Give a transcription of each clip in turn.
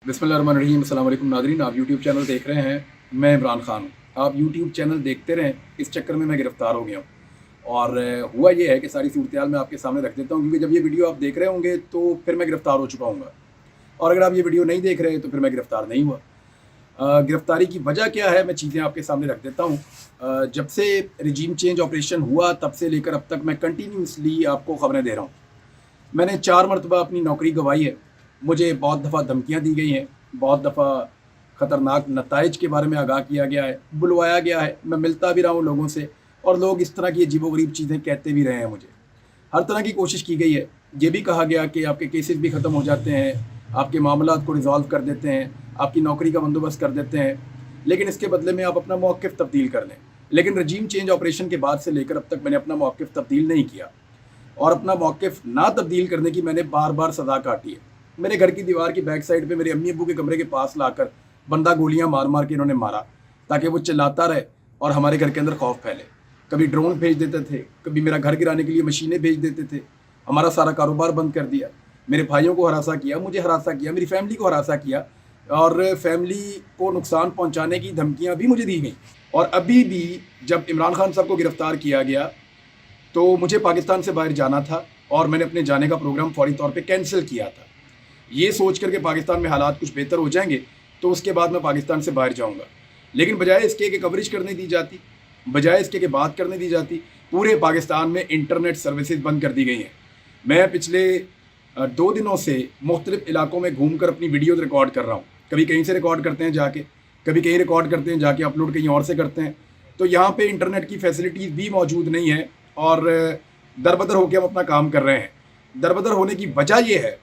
बिस्मिल्लाहिर्रहमानिर्रहीम। अस्सलाम वालेकुम नाज़रीन, आप यूट्यूब चैनल देख रहे हैं। मैं इमरान खान हूँ। आप यूट्यूब चैनल देखते रहें, इस चक्कर में मैं गिरफ़्तार हो गया हूँ। और हुआ ये है कि सारी सूरत-ए-हाल मैं आपके सामने रख देता हूँ, क्योंकि जब ये वीडियो आप देख रहे होंगे तो फिर मैं गिरफ़्तार हो चुका हूँगा, और अगर आप ये वीडियो नहीं देख रहे तो फिर मैं गिरफ़्तार नहीं हुआ। गिरफ़्तारी की वजह क्या है, मैं चीज़ें आपके सामने रख देता हूँ। जब से रिजीम चेंज ऑपरेशन हुआ तब से लेकर अब तक मैं कंटिन्यूसली आपको ख़बरें दे रहा हूँ। मैंने 4 मरतबा अपनी नौकरी गँवाई है। मुझे बहुत दफ़ा धमकियाँ दी गई हैं, बहुत दफ़ा ख़तरनाक नताइज के बारे में आगाह किया गया है, बुलवाया गया है। मैं मिलता भी रहा हूँ लोगों से, और लोग इस तरह की अजीबो-गरीब चीज़ें कहते भी रहे हैं मुझे। हर तरह की कोशिश की गई है। ये भी कहा गया कि आपके केसेस भी ख़त्म हो जाते हैं, आपके मामलात को रिज़ॉल्व कर देते हैं, आपकी नौकरी का बंदोबस्त कर देते हैं, लेकिन इसके बदले में आप अपना मौक़िफ़ तब्दील कर लें। लेकिन रजीम चेंज ऑपरेशन के बाद से लेकर अब तक मैंने अपना मौक़िफ़ तब्दील नहीं किया, और अपना मौक़िफ़ ना तब्दील करने की मैंने बार-बार सज़ा काटी है। मेरे घर की दीवार की बैक साइड पे मेरे अम्मी-अब्बू के कमरे के पास लाकर बंदा गोलियां मार-मार के इन्होंने मारा, ताकि वो चिल्लाता रहे और हमारे घर के अंदर खौफ फैले। कभी ड्रोन भेज देते थे, कभी मेरा घर गिराने के लिए मशीनें भेज देते थे, हमारा सारा कारोबार बंद कर दिया, मेरे भाइयों को हरासा किया, मुझे हरासा किया, मेरी फैमिली को हरासा किया, और फैमिली को नुकसान पहुँचाने की धमकियाँ भी मुझे दी गई। और अभी भी जब इमरान खान साहब को गिरफ़्तार किया गया तो मुझे पाकिस्तान से बाहर जाना था, और मैंने अपने जाने का प्रोग्राम फ़ौरी तौर पे कैंसिल किया था, ये सोच कर के पाकिस्तान में हालात कुछ बेहतर हो जाएंगे तो उसके बाद मैं पाकिस्तान से बाहर जाऊंगा। लेकिन बजाय इसके कि कवरेज करने दी जाती, बजाय इसके कि बात करने दी जाती, पूरे पाकिस्तान में इंटरनेट सर्विसेज बंद कर दी गई हैं। मैं पिछले 2 दिनों से मुख्तलिफ इलाकों में घूम कर अपनी वीडियोज़ रिकॉर्ड कर रहा हूँ। कभी कहीं से रिकॉर्ड करते हैं जाके, कभी कहीं रिकॉर्ड करते हैं जाके, अपलोड कहीं और से करते हैं। तो यहाँ पे इंटरनेट की फैसिलिटीज़ भी मौजूद नहीं है, और दरबदर होकर हम अपना काम कर रहे हैं। दरबदर होने की वजह यह है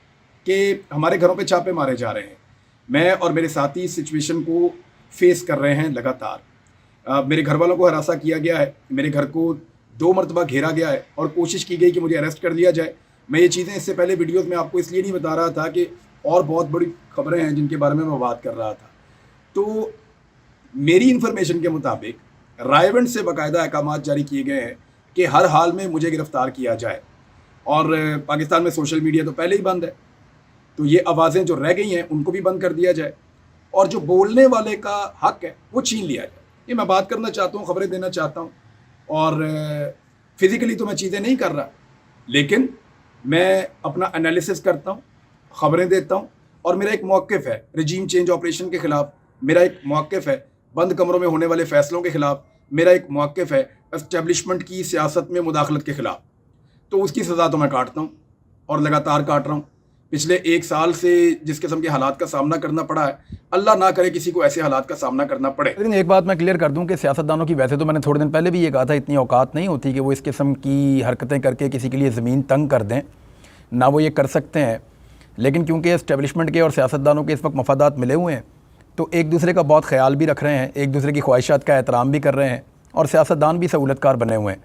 कि हमारे घरों पे छापे मारे जा रहे हैं। मैं और मेरे साथी इस सिचुएशन को फेस कर रहे हैं लगातार। मेरे घर वालों को हरासा किया गया है, मेरे घर को 2 मरतबा घेरा गया है, और कोशिश की गई कि मुझे अरेस्ट कर लिया जाए। मैं ये चीज़ें इससे पहले वीडियोज़ में आपको इसलिए नहीं बता रहा था कि और बहुत बड़ी खबरें हैं जिनके बारे में मैं बात कर रहा था। तो मेरी इन्फॉर्मेशन के मुताबिक रायवंड से बाकायदा अहकामात जारी किए गए हैं कि हर हाल में मुझे गिरफ़्तार किया जाए, और पाकिस्तान में सोशल मीडिया तो पहले ही बंद है, तो ये आवाज़ें जो रह गई हैं उनको भी बंद कर दिया जाए, और जो बोलने वाले का हक है वो छीन लिया जाए। ये मैं बात करना चाहता हूँ, खबरें देना चाहता हूँ, और फिज़िकली तो मैं चीज़ें नहीं कर रहा, लेकिन मैं अपना एनालिसिस करता हूँ, खबरें देता हूँ, और मेरा एक मौक़िफ़ है रजीम चेंज ऑपरेशन के ख़िलाफ़, मेरा एक मौक़िफ़ है बंद कमरों में होने वाले फ़ैसलों के ख़िलाफ़, मेरा एक मौक़िफ़ है एस्टेब्लिशमेंट की सियासत में मुदाखलत के ख़िलाफ़। तो उसकी सज़ा तो मैं काटता हूँ, और लगातार काट रहा हूँ। पिछले 1 साल से जिस किस्म के हालात का सामना करना पड़ा है, अल्लाह ना करे किसी को ऐसे हालात का सामना करना पड़े। लेकिन एक बात मैं क्लियर कर दूं कि सियासतदानों की, वैसे तो मैंने थोड़े दिन पहले भी ये कहा था, इतनी औकात नहीं होती कि वो इस किस्म की हरकतें करके किसी के लिए ज़मीन तंग कर दें, ना वो ये कर सकते हैं। लेकिन क्योंकि एस्टेब्लिशमेंट के और सियासतदानों के इस वक्त मफादात मिले हुए हैं, तो एक दूसरे का बहुत ख्याल भी रख रहे हैं, एक दूसरे की ख्वाहिशात का एहतराम भी कर रहे हैं, और सियासतदान भी सहूलतकार बने हुए हैं।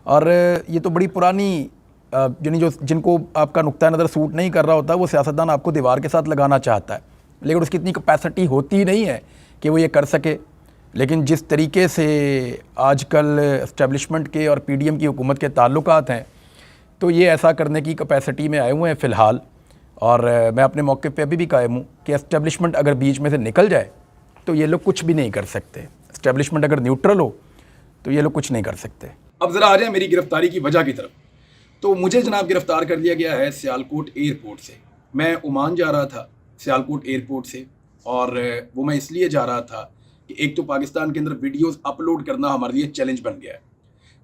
और ये तो बड़ी पुरानी यानी जो जिनको आपका नुक्ता नज़र सूट नहीं कर रहा होता, वो सियासतदान आपको दीवार के साथ लगाना चाहता है, लेकिन उसकी इतनी कैपेसिटी होती नहीं है कि वो ये कर सके। लेकिन जिस तरीके से आजकल इस्टेब्लिशमेंट के और पीडीएम की हुकूमत के ताल्लुकात हैं, तो ये ऐसा करने की कैपेसिटी में आए हुए हैं फ़िलहाल। और मैं अपने मौके पे अभी भी कायम हूँ कि इस्टेब्लिशमेंट अगर बीच में से निकल जाए तो ये लोग कुछ भी नहीं कर सकते। इस्टेब्लिशमेंट अगर न्यूट्रल हो तो ये लोग कुछ नहीं कर सकते। अब ज़रा आ जाए मेरी गिरफ़्तारी की वजह की तरफ। तो मुझे जनाब गिरफ़्तार कर लिया गया है सियालकोट एयरपोर्ट से। मैं ओमान जा रहा था सियालकोट एयरपोर्ट से, और वो मैं इसलिए जा रहा था कि एक तो पाकिस्तान के अंदर वीडियोस अपलोड करना हमारे लिए चैलेंज बन गया है।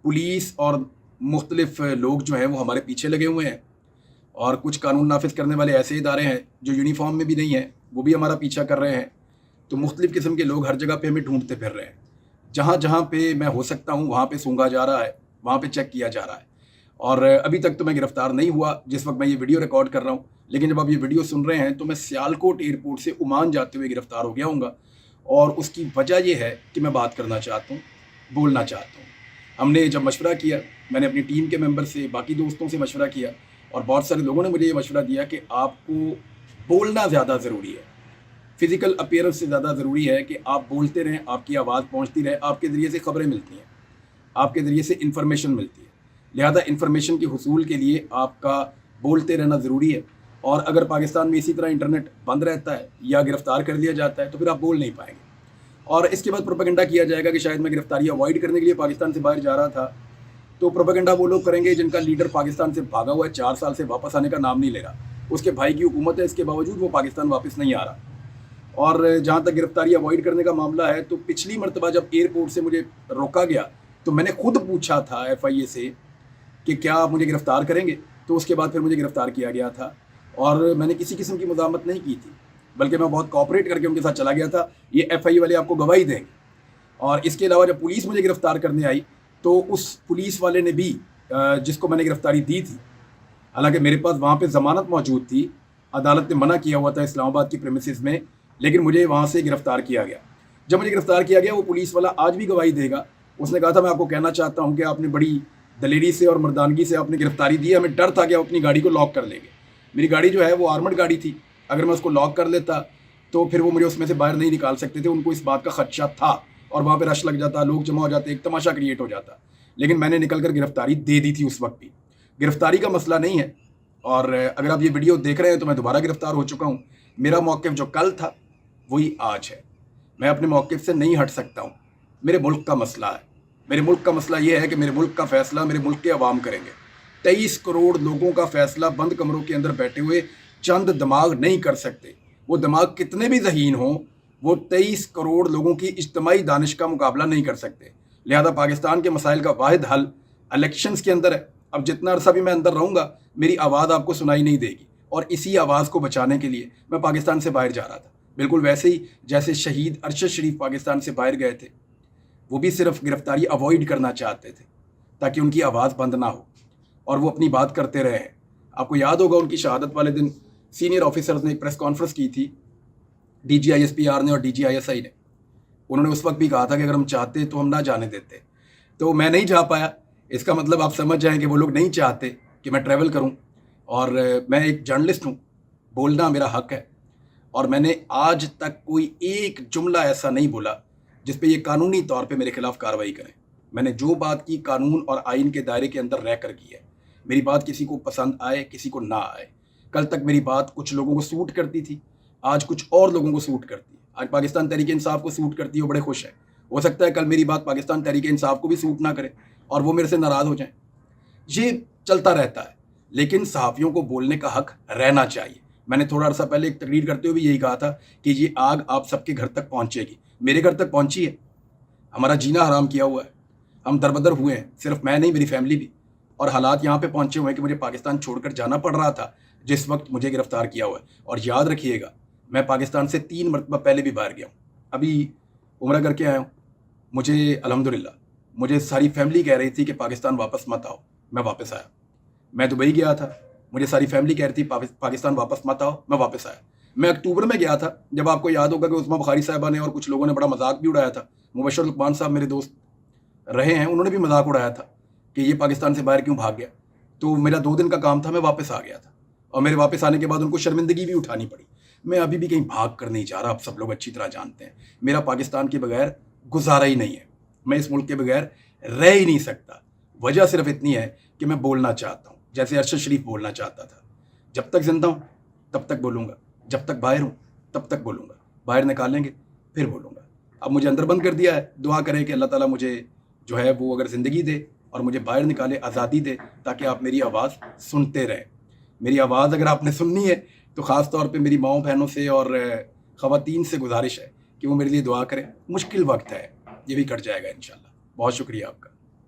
पुलिस और मुख्तलिफ लोग जो हैं वो हमारे पीछे लगे हुए हैं, और कुछ कानून नाफिज करने वाले ऐसे इदारे हैं जो यूनिफॉर्म में भी नहीं हैं, वो भी हमारा पीछा कर रहे हैं। तो मुख्तलिफ़ किस्म के लोग हर जगह पे हमें ढूंढते फिर रहे हैं। जहाँ जहाँ पे मैं हो सकता हूँ वहाँ पे सूंघा जा रहा है, वहाँ पे चेक किया जा रहा है। और अभी तक तो मैं गिरफ़्तार नहीं हुआ जिस वक्त मैं ये वीडियो रिकॉर्ड कर रहा हूँ, लेकिन जब आप ये वीडियो सुन रहे हैं तो मैं सियालकोट एयरपोर्ट से ओमान जाते हुए गिरफ़्तार हो गया हूँगा। और उसकी वजह ये है कि मैं बात करना चाहता हूँ, बोलना चाहता हूँ। हमने जब मशवरा किया, मैंने अपनी टीम के मेंबर से, बाकी दोस्तों से मशवरा किया, और बहुत सारे लोगों ने मुझे ये मशवरा दिया कि आपको बोलना ज़्यादा ज़रूरी है, फ़िज़िकल अपीयरेंस से ज़्यादा ज़रूरी है कि आप बोलते रहें, आपकी आवाज़ पहुँचती रहे, आपके ज़रिए से ख़बरें मिलती हैं, आपके ज़रिए से इन्फॉर्मेशन मिलती है। लिहाजा इन्फॉर्मेशन के हुसूल के लिए आपका बोलते रहना ज़रूरी है। اور اگر پاکستان میں اسی طرح انٹرنیٹ بند رہتا ہے یا گرفتار کر لیا جاتا ہے تو پھر آپ بول نہیں پائیں گے. اور اس کے بعد پروپیگنڈا کیا جائے گا کہ شاید میں گرفتاری اوائڈ کرنے کے لیے پاکستان سے باہر جا رہا تھا. تو پروپیگنڈا وہ لوگ کریں گے جن کا لیڈر پاکستان سے بھاگا ہوا ہے, 4 سال سے واپس آنے کا نام نہیں لے رہا. اس کے بھائی کی حکومت ہے, اس کے باوجود وہ پاکستان واپس نہیں آ رہا. اور جہاں تک گرفتاری اوائڈ کرنے کا معاملہ ہے تو پچھلی مرتبہ جب ایئرپورٹ سے مجھے روکا گیا تو میں نے خود پوچھا تھا FIA سے کہ کیا آپ مجھے گرفتار کریں گے, تو اس کے بعد پھر مجھے گرفتار کیا گیا تھا. اور میں نے کسی قسم کی مزاحمت نہیں کی تھی, بلکہ میں بہت کوآپریٹ کر کے ان کے ساتھ چلا گیا تھا. یہ FIA والے آپ کو گواہی دیں گے. اور اس کے علاوہ جب پولیس مجھے گرفتار کرنے آئی تو اس پولیس والے نے بھی جس کو میں نے گرفتاری دی تھی, حالانکہ میرے پاس وہاں پہ ضمانت موجود تھی, عدالت نے منع کیا ہوا تھا اسلام آباد کی پریمیسز میں, لیکن مجھے وہاں سے گرفتار کیا گیا. جب مجھے گرفتار کیا گیا وہ پولیس والا آج بھی گواہی دے گا. اس نے کہا تھا میں آپ کو کہنا چاہتا ہوں کہ آپ نے بڑی دلیری سے اور مردانگی سے آپ نے گرفتاری دی, ہمیں ڈر تھا کہ آپ اپنی گاڑی کو لاک کر لیں گے. میری گاڑی جو ہے وہ آرمڈ گاڑی تھی, اگر میں اس کو لاک کر لیتا تو پھر وہ مجھے اس میں سے باہر نہیں نکال سکتے تھے. ان کو اس بات کا خدشہ تھا اور وہاں پہ رش لگ جاتا, لوگ جمع ہو جاتے, ایک تماشا کریٹ ہو جاتا. لیکن میں نے نکل کر گرفتاری دے دی تھی اس وقت بھی. گرفتاری کا مسئلہ نہیں ہے. اور اگر آپ یہ ویڈیو دیکھ رہے ہیں تو میں دوبارہ گرفتار ہو چکا ہوں. میرا موقف جو کل تھا وہی آج ہے. میں اپنے موقف سے نہیں ہٹ سکتا ہوں. میرے ملک کا مسئلہ ہے. میرے ملک کا مسئلہ یہ ہے کہ میرے ملک کا فیصلہ میرے ملک کے عوام کریں گے. 23 کروڑ لوگوں کا فیصلہ بند کمروں کے اندر بیٹھے ہوئے چند دماغ نہیں کر سکتے. وہ دماغ کتنے بھی ذہین ہوں, وہ 23 کروڑ لوگوں کی اجتماعی دانش کا مقابلہ نہیں کر سکتے. لہذا پاکستان کے مسائل کا واحد حل الیکشنز کے اندر ہے. اب جتنا عرصہ بھی میں اندر رہوں گا میری آواز آپ کو سنائی نہیں دے گی, اور اسی آواز کو بچانے کے لیے میں پاکستان سے باہر جا رہا تھا. بالکل ویسے ہی جیسے شہید ارشد شریف پاکستان سے باہر گئے تھے, وہ بھی صرف گرفتاری اوائڈ کرنا چاہتے تھے تاکہ ان کی آواز بند نہ ہو اور وہ اپنی بات کرتے رہے. آپ کو یاد ہوگا ان کی شہادت والے دن سینئر آفیسرز نے ایک پریس کانفرنس کی تھی, DG ISPR نے اور DG ISI نے. انہوں نے اس وقت بھی کہا تھا کہ اگر ہم چاہتے تو ہم نہ جانے دیتے. تو میں نہیں جا پایا. اس کا مطلب آپ سمجھ جائیں کہ وہ لوگ نہیں چاہتے کہ میں ٹریول کروں. اور میں ایک جرنلسٹ ہوں, بولنا میرا حق ہے. اور میں نے آج تک کوئی ایک جملہ ایسا نہیں بولا جس پہ یہ قانونی طور پہ میرے خلاف کارروائی کریں. میں نے جو بات کی قانون اور آئین کے دائرے کے اندر رہ کر کی ہے. میری بات کسی کو پسند آئے کسی کو نہ آئے. کل تک میری بات کچھ لوگوں کو سوٹ کرتی تھی, آج کچھ اور لوگوں کو سوٹ کرتی ہے. آج پاکستان تحریک انصاف کو سوٹ کرتی ہے, وہ بڑے خوش ہیں. ہو سکتا ہے کل میری بات پاکستان تحریک انصاف کو بھی سوٹ نہ کرے اور وہ میرے سے ناراض ہو جائیں. یہ چلتا رہتا ہے, لیکن صحافیوں کو بولنے کا حق رہنا چاہیے. میں نے تھوڑا عرصہ پہلے ایک تقریر کرتے ہوئے یہی کہا تھا کہ یہ آگ آپ سب کے گھر تک پہنچے گی. میرے گھر تک پہنچی ہے. ہمارا جینا حرام کیا ہوا ہے. ہم دربدر ہوئے ہیں, صرف میں نہیں میری فیملی بھی. اور حالات یہاں پہ پہنچے ہوئے ہیں کہ مجھے پاکستان چھوڑ کر جانا پڑ رہا تھا جس وقت مجھے گرفتار کیا ہوا ہے. اور یاد رکھیے گا میں پاکستان سے 3 مرتبہ پہلے بھی باہر گیا ہوں. ابھی عمرہ کر کے آیا ہوں. مجھے الحمدللہ مجھے ساری فیملی کہہ رہی تھی کہ پاکستان واپس مت آؤ. میں واپس آیا. میں دبئی گیا تھا, مجھے ساری فیملی کہہ رہی تھی پاکستان واپس مت آؤ. میں واپس آیا. میں اکتوبر میں گیا تھا, جب آپ کو یاد ہوگا کہ عثمہ بخاری صاحبہ نے اور کچھ لوگوں نے بڑا مذاق بھی اڑایا تھا. مبشر لقمان صاحب میرے دوست رہے ہیں, انہوں نے بھی مذاق اڑایا تھا کہ یہ پاکستان سے باہر کیوں بھاگ گیا. تو میرا 2 دن کا کام تھا, میں واپس آ گیا تھا. اور میرے واپس آنے کے بعد ان کو شرمندگی بھی اٹھانی پڑی. میں ابھی بھی کہیں بھاگ کر نہیں جا رہا. آپ سب لوگ اچھی طرح جانتے ہیں میرا پاکستان کے بغیر گزارا ہی نہیں ہے. میں اس ملک کے بغیر رہ ہی نہیں سکتا. وجہ صرف اتنی ہے کہ میں بولنا چاہتا ہوں جیسے ارشد شریف بولنا چاہتا تھا. جب تک زندہ ہوں تب تک بولوں گا, جب تک باہر ہوں تب تک بولوں گا. باہر نکالیں گے پھر بولوں گا. اب مجھے اندر بند کر دیا ہے. دعا کریں کہ اللہ تعالیٰ مجھے جو ہے وہ اگر زندگی دے اور مجھے باہر نکالے, آزادی دے, تاکہ آپ میری آواز سنتے رہیں. میری آواز اگر آپ نے سننی ہے تو خاص طور پہ میری ماؤں بہنوں سے اور خواتین سے گزارش ہے کہ وہ میرے لیے دعا کریں. مشکل وقت ہے, یہ بھی کٹ جائے گا انشاءاللہ. بہت شکریہ آپ کا.